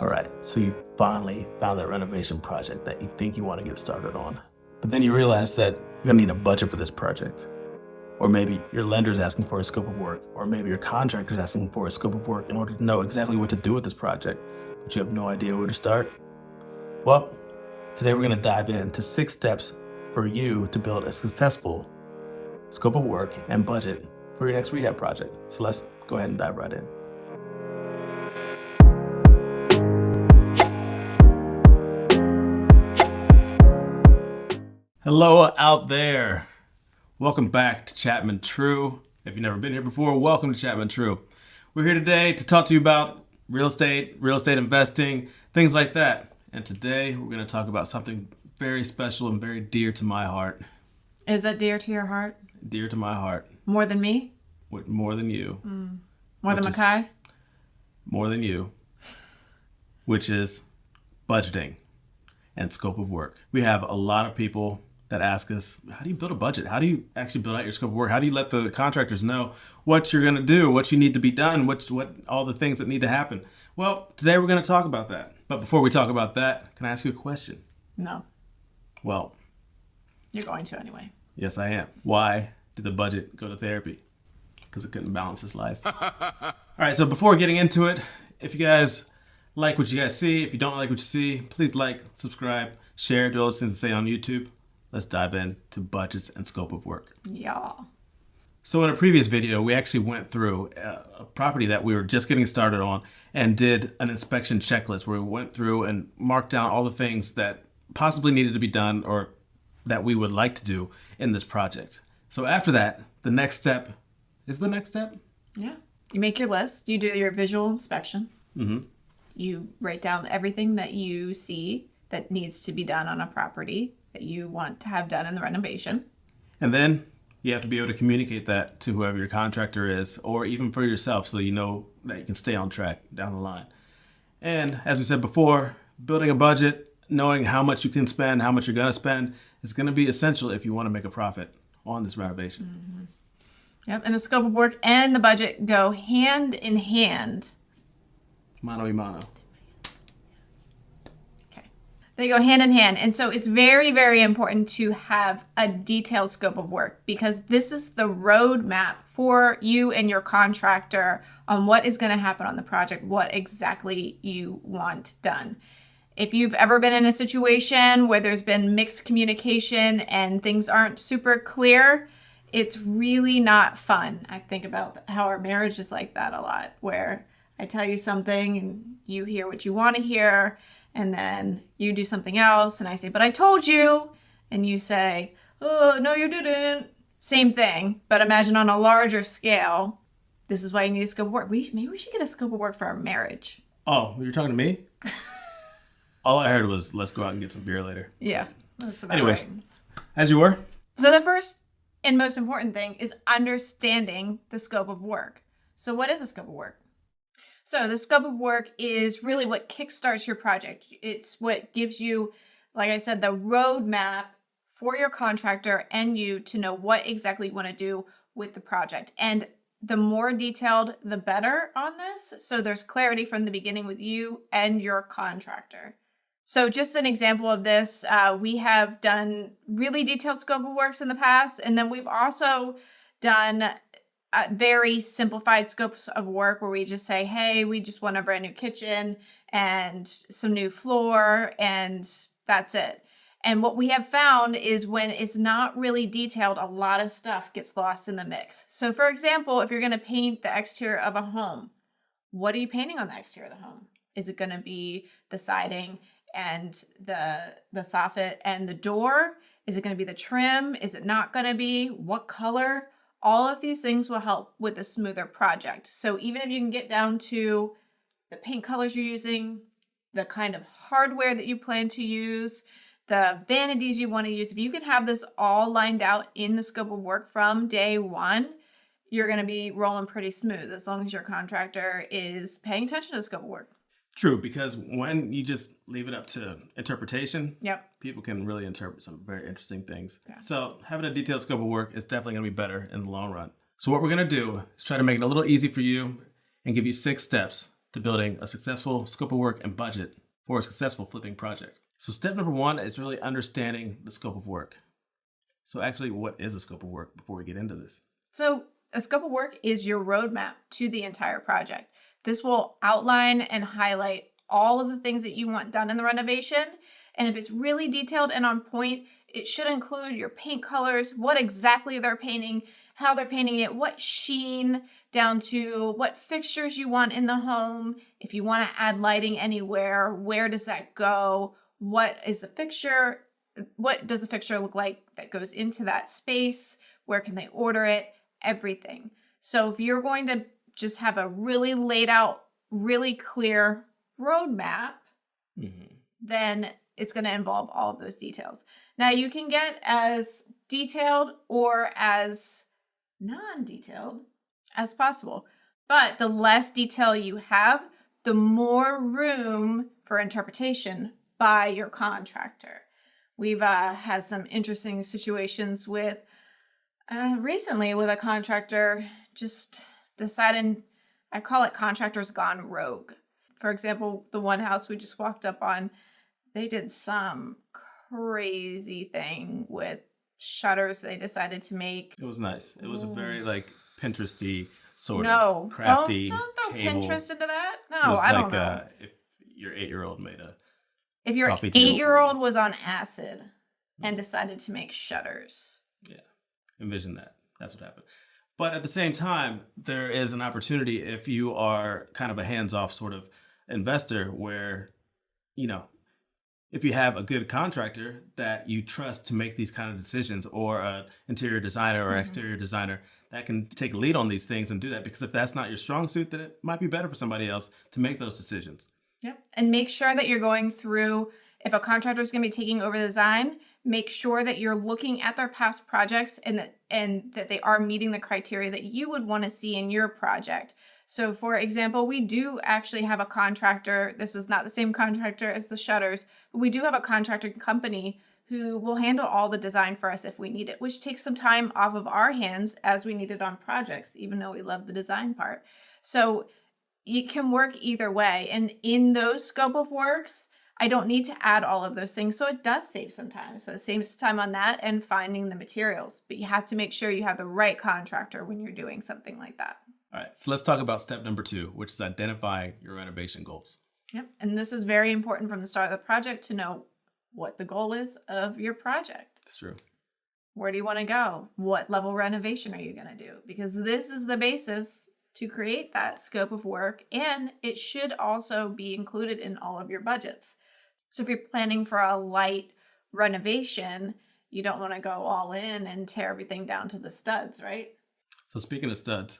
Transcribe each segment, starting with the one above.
All right, so you finally found that renovation project that you think you want to get started on. But then you realize that you're gonna need a budget for this project. Or maybe your lender's asking for a scope of work, or maybe your contractor's asking for a scope of work in order to know exactly what to do with this project, but you have no idea where to start. Well, today we're gonna dive into 6 steps for you to build a successful scope of work and budget for your next rehab project. So let's go ahead and dive right in. Hello out there. Welcome back to Chapman True. If you've never been here before, welcome to Chapman True. We're here today to talk to you about real estate investing, things like that. And today we're going to talk about something very special and very dear to my heart. Is it dear to your heart? Dear to my heart. More than me? More than you. More than Makai? More than you. Which is budgeting and scope of work. We have a lot of people that ask us, how do you build a budget? How do you actually build out your scope of work? How do you let the contractors know what you're going to do, what you need to be done, what all the things that need to happen? Well, today we're going to talk about that. But before we talk about that, can I ask you a question? No. Well, you're going to anyway. Yes, I am. Why did the budget go to therapy? Because it couldn't balance his life. All right, so before getting into it, if you guys like what you guys see, if you don't like what you see, please like, subscribe, share, do all those things to say on YouTube. Let's dive into budgets and scope of work. Yeah. So in a previous video, we actually went through a property that we were just getting started on and did an inspection checklist where we went through and marked down all the things that possibly needed to be done or that we would like to do in this project. So after that, the next step is the next step. Yeah. You make your list. You do your visual inspection. Mm-hmm. You write down everything that you see that needs to be done on a property that you want to have done in the renovation. And then you have to be able to communicate that to whoever your contractor is, or even for yourself, so you know that you can stay on track down the line. And as we said before, building a budget, knowing how much you can spend, how much you're going to spend, is going to be essential if you want to make a profit on this renovation. Mm-hmm. Yep, and the scope of work and the budget go hand in hand. Mano y mano. They go hand in hand. And so it's very, very important to have a detailed scope of work because this is the roadmap for you and your contractor on what is going to happen on the project, what exactly you want done. If you've ever been in a situation where there's been mixed communication and things aren't super clear, it's really not fun. I think about how our marriage is like that a lot, where I tell you something and you hear what you want to hear, and then you do something else, and I say, but I told you, and you say, oh, no, you didn't. Same thing, but imagine on a larger scale. This is why you need a scope of work. Maybe we should get a scope of work for our marriage. Oh, you're talking to me? All I heard was, let's go out and get some beer later. Yeah, that's about Anyways, right. As you were. So the first and most important thing is understanding the scope of work. So what is a scope of work? So the scope of work is really what kickstarts your project. It's what gives you, like I said, the roadmap for your contractor and you to know what exactly you want to do with the project. And the more detailed, the better on this. So there's clarity from the beginning with you and your contractor. So just an example of this, we have done really detailed scope of works in the past. And then we've also done very simplified scopes of work where we just say, hey, we just want a brand new kitchen and some new floor, and that's it. And what we have found is when it's not really detailed, a lot of stuff gets lost in the mix. So for example, if you're going to paint the exterior of a home, what are you painting on the exterior of the home? Is it going to be the siding and the soffit and the door? Is it going to be the trim? Is it not going to be? What color? All of these things will help with a smoother project. So even if you can get down to the paint colors you're using, the kind of hardware that you plan to use, the vanities you want to use, if you can have this all lined out in the scope of work from day one, you're going to be rolling pretty smooth as long as your contractor is paying attention to the scope of work. True, because when you just leave it up to interpretation, Yep. people can really interpret some very interesting things. Yeah. So having a detailed scope of work is definitely going to be better in the long run. So what we're going to do is try to make it a little easy for you and give you 6 steps to building a successful scope of work and budget for a successful flipping project. So step number one is really understanding the scope of work. So actually, what is a scope of work before we get into this? So a scope of work is your roadmap to the entire project. This will outline and highlight all of the things that you want done in the renovation. And if it's really detailed and on point, it should include your paint colors, what exactly they're painting, how they're painting it, what sheen, down to what fixtures you want in the home. If you want to add lighting anywhere, where does that go? What is the fixture? What does the fixture look like that goes into that space? Where can they order it? Everything. So if you're going to just have a really laid out, really clear roadmap, then it's going to involve all of those details. Now you can get as detailed or as non-detailed as possible, but the less detail you have, the more room for interpretation by your contractor. We've had some interesting situations with recently with a contractor just deciding, I call it contractors gone rogue. For example, the one house we just walked up on, they did some crazy thing with shutters they decided to make. It was nice. It was a very like Pinteresty sort No, of crafty don't throw table. Pinterest into that. It No, was I don't like, know. If your 8-year-old made a If your coffee table for 8-year-old you. was on acid and decided to make shutters. Yeah, envision that. That's what happened. But at the same time, there is an opportunity if you are kind of a hands-off sort of investor where, you know, if you have a good contractor that you trust to make these kind of decisions, or an interior designer or exterior designer that can take a lead on these things and do that, because if that's not your strong suit, then it might be better for somebody else to make those decisions. Yep. And make sure that you're going through, if a contractor is going to be taking over the design, make sure that you're looking at their past projects and that they are meeting the criteria that you would want to see in your project. So for example, we do actually have a contractor. This is not the same contractor as the shutters, but we do have a contractor company who will handle all the design for us if we need it, which takes some time off of our hands as we need it on projects, even though we love the design part. So it can work either way. And in those scope of works, I don't need to add all of those things. So it does save some time. So it saves time on that and finding the materials. But you have to make sure you have the right contractor when you're doing something like that. All right, so let's talk about step number 2, which is identify your renovation goals. Yep. And this is very important from the start of the project to know what the goal is of your project. It's true. Where do you want to go? What level renovation are you going to do? Because this is the basis to create that scope of work, and it should also be included in all of your budgets. So if you're planning for a light renovation, you don't want to go all in and tear everything down to the studs, right? So speaking of studs,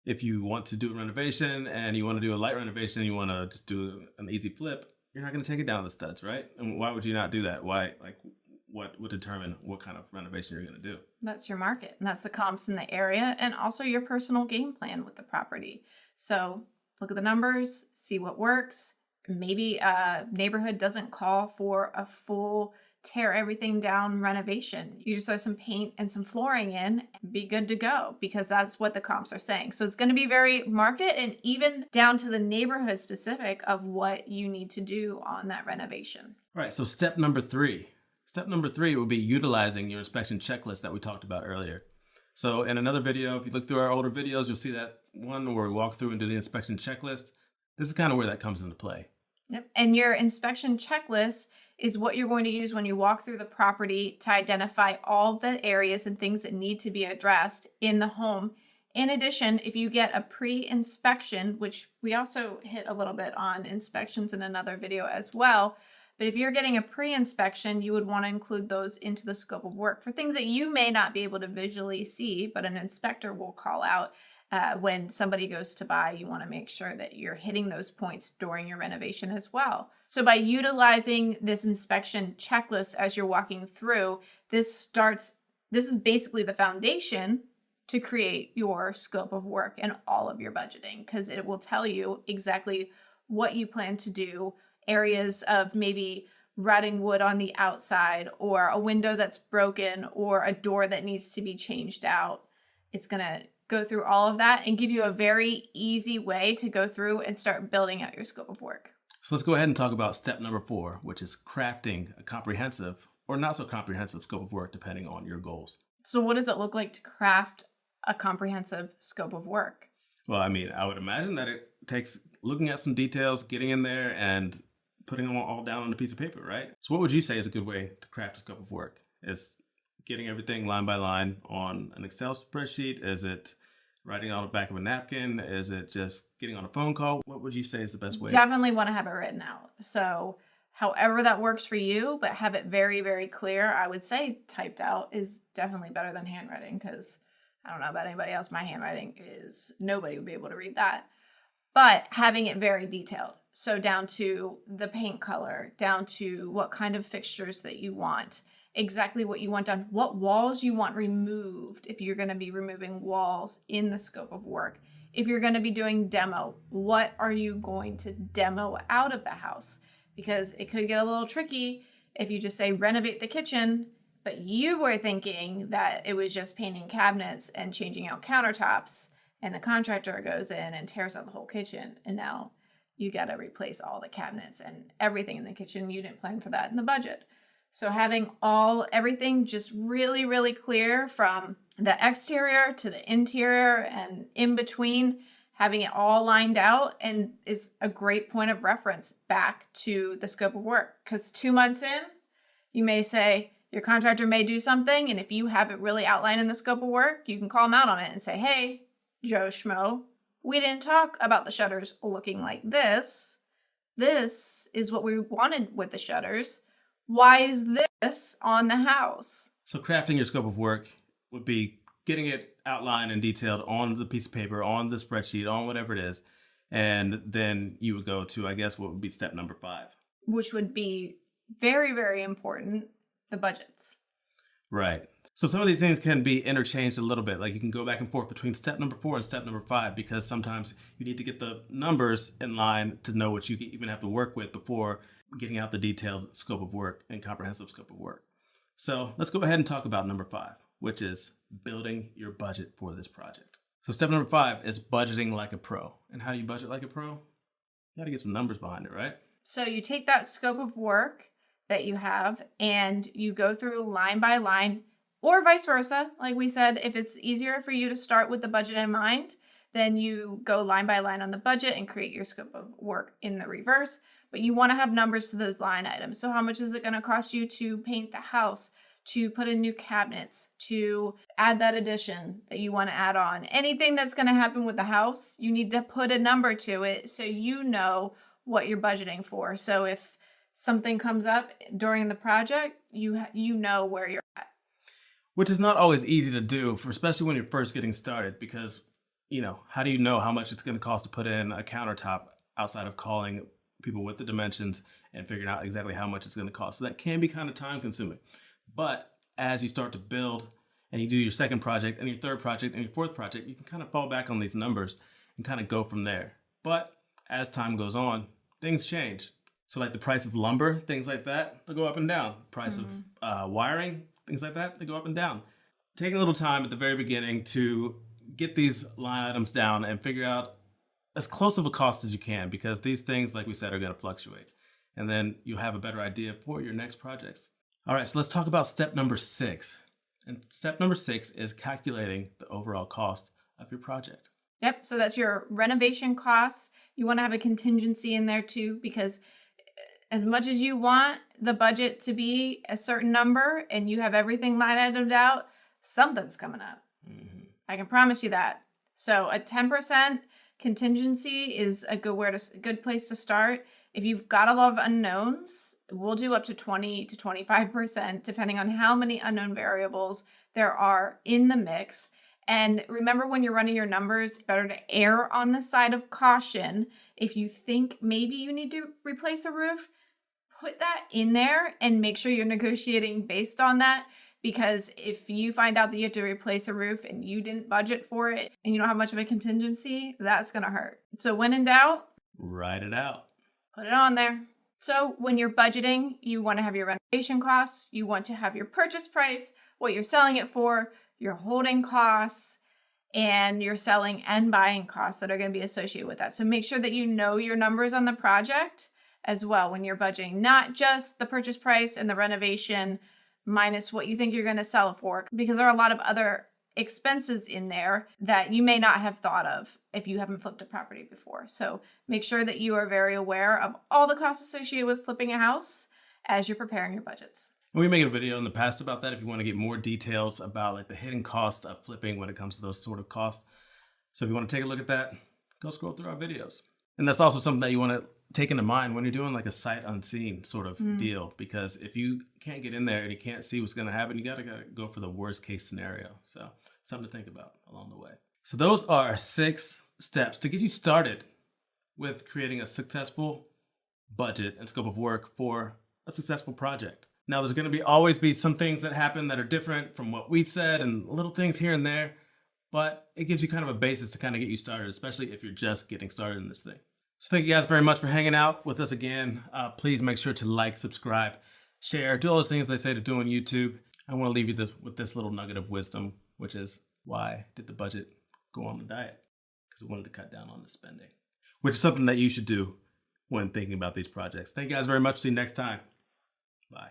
if you want to do a renovation and you want to do a light renovation, you want to just do an easy flip, you're not going to take it down to the studs, right? And why would you not do that? Why, like, what would determine what kind of renovation you're going to do? That's your market, and that's the comps in the area, and also your personal game plan with the property. So look at the numbers, see what works. Maybe a neighborhood doesn't call for a full tear everything down renovation. You just throw some paint and some flooring in, be good to go, because that's what the comps are saying. So it's going to be very market and even down to the neighborhood specific of what you need to do on that renovation. All right, so step number 3. Step number 3 would be utilizing your inspection checklist that we talked about earlier. So in another video, if you look through our older videos, you'll see that one where we walk through and do the inspection checklist. This is kind of where that comes into play. Yep. And your inspection checklist is what you're going to use when you walk through the property to identify all the areas and things that need to be addressed in the home. In addition, if you get a pre-inspection, which we also hit a little bit on inspections in another video as well, but if you're getting a pre-inspection, you would want to include those into the scope of work for things that you may not be able to visually see, but an inspector will call out. When somebody goes to buy, you want to make sure that you're hitting those points during your renovation as well. So by utilizing this inspection checklist as you're walking through, this is basically the foundation to create your scope of work and all of your budgeting, because it will tell you exactly what you plan to do, areas of maybe rotting wood on the outside, or a window that's broken, or a door that needs to be changed out. It's going to go through all of that and give you a very easy way to go through and start building out your scope of work. So let's go ahead and talk about step number 4, which is crafting a comprehensive or not so comprehensive scope of work depending on your goals. So what does it look like to craft a comprehensive scope of work? Well, I mean, I would imagine that it takes looking at some details, getting in there and putting them all down on a piece of paper, right? So what would you say is a good way to craft a scope of work? Is getting everything line by line on an Excel spreadsheet? Is it writing on the back of a napkin? Is it just getting on a phone call? What would you say is the best way? Definitely want to have it written out. So however that works for you, but have it very, very clear. I would say typed out is definitely better than handwriting, because I don't know about anybody else. My handwriting is, nobody would be able to read that. But having it very detailed. So down to the paint color, down to what kind of fixtures that you want, exactly what you want done, what walls you want removed if you're going to be removing walls in the scope of work. If you're going to be doing demo, what are you going to demo out of the house? Because it could get a little tricky if you just say renovate the kitchen, but you were thinking that it was just painting cabinets and changing out countertops, and the contractor goes in and tears out the whole kitchen, and now you got to replace all the cabinets and everything in the kitchen. You didn't plan for that in the budget. So having everything just really, really clear from the exterior to the interior and in between, having it all lined out and is a great point of reference back to the scope of work. Because 2 months in, you may say your contractor may do something, and if you have it really outlined in the scope of work, you can call them out on it and say, hey, Joe Schmo, we didn't talk about the shutters looking like this. This is what we wanted with the shutters. Why is this on the house? So crafting your scope of work would be getting it outlined and detailed on the piece of paper, on the spreadsheet, on whatever it is. And then you would go to, I guess, what would be step number 5. Which would be very, very important, the budgets. Right. So some of these things can be interchanged a little bit. Like you can go back and forth between step number 4 and step number 5, because sometimes you need to get the numbers in line to know what you even have to work with before getting out the detailed scope of work and comprehensive scope of work. So let's go ahead and talk about number 5, which is building your budget for this project. So step number 5 is budgeting like a pro. And how do you budget like a pro? You got to get some numbers behind it, right? So you take that scope of work that you have and you go through line by line, or vice versa. Like we said, if it's easier for you to start with the budget in mind, then you go line by line on the budget and create your scope of work in the reverse. But you want to have numbers to those line items. So how much is it going to cost you to paint the house, to put in new cabinets, to add that addition that you want to add on? Anything that's going to happen with the house, you need to put a number to it so you know what you're budgeting for. So if something comes up during the project, you know where you're at. Which is not always easy to do, especially when you're first getting started, because, how do you know how much it's going to cost to put in a countertop outside of calling people with the dimensions and figuring out exactly how much it's going to cost? So that can be kind of time consuming. But as you start to build and you do your second project and your third project and your fourth project, you can kind of fall back on these numbers and kind of go from there. But as time goes on, things change. So like the price of lumber, things like that, they'll go up and down. Price of wiring, things like that, they go up and down. Take a little time at the very beginning to get these line items down and figure out as close of a cost as you can, because these things, like we said, are going to fluctuate. And then you'll have a better idea for your next projects. All right, so let's talk about step number 6. And step number 6 is calculating the overall cost of your project. Yep, so that's your renovation costs. You want to have a contingency in there too, because as much as you want the budget to be a certain number and you have everything line itemed out, something's coming up. I can promise you that. So a 10% contingency is a good place to start. If you've got a lot of unknowns, we'll do up to 20 to 25%, depending on how many unknown variables there are in the mix. And remember, when you're running your numbers, it's better to err on the side of caution. If you think maybe you need to replace a roof, put that in there and make sure you're negotiating based on that. Because if you find out that you have to replace a roof and you didn't budget for it and you don't have much of a contingency, that's going to hurt. So when in doubt, write it out. Put it on there. So when you're budgeting, you want to have your renovation costs, you want to have your purchase price, what you're selling it for, your holding costs, and your selling and buying costs that are going to be associated with that. So make sure that you know your numbers on the project as well when you're budgeting, not just the purchase price and the renovation minus what you think you're going to sell it for, because there are a lot of other expenses in there that you may not have thought of if you haven't flipped a property before. So make sure that you are very aware of all the costs associated with flipping a house as you're preparing your budgets. We made a video in the past about that if you want to get more details about like the hidden costs of flipping when it comes to those sort of costs. So if you want to take a look at that, go scroll through our videos. And that's also something that you want to take into mind when you're doing like a sight unseen sort of deal, because if you can't get in there and you can't see what's going to happen, you got to go for the worst case scenario. So something to think about along the way. So those are 6 steps to get you started with creating a successful budget and scope of work for a successful project. Now, there's going to always be some things that happen that are different from what we said and little things here and there, but it gives you kind of a basis to kind of get you started, especially if you're just getting started in this thing. So thank you guys very much for hanging out with us again. Please make sure to like, subscribe, share, do all those things they say to do on YouTube. I want to leave you with this little nugget of wisdom, which is, why did the budget go on the diet? Because it wanted to cut down on the spending, which is something that you should do when thinking about these projects. Thank you guys very much. See you next time. Bye.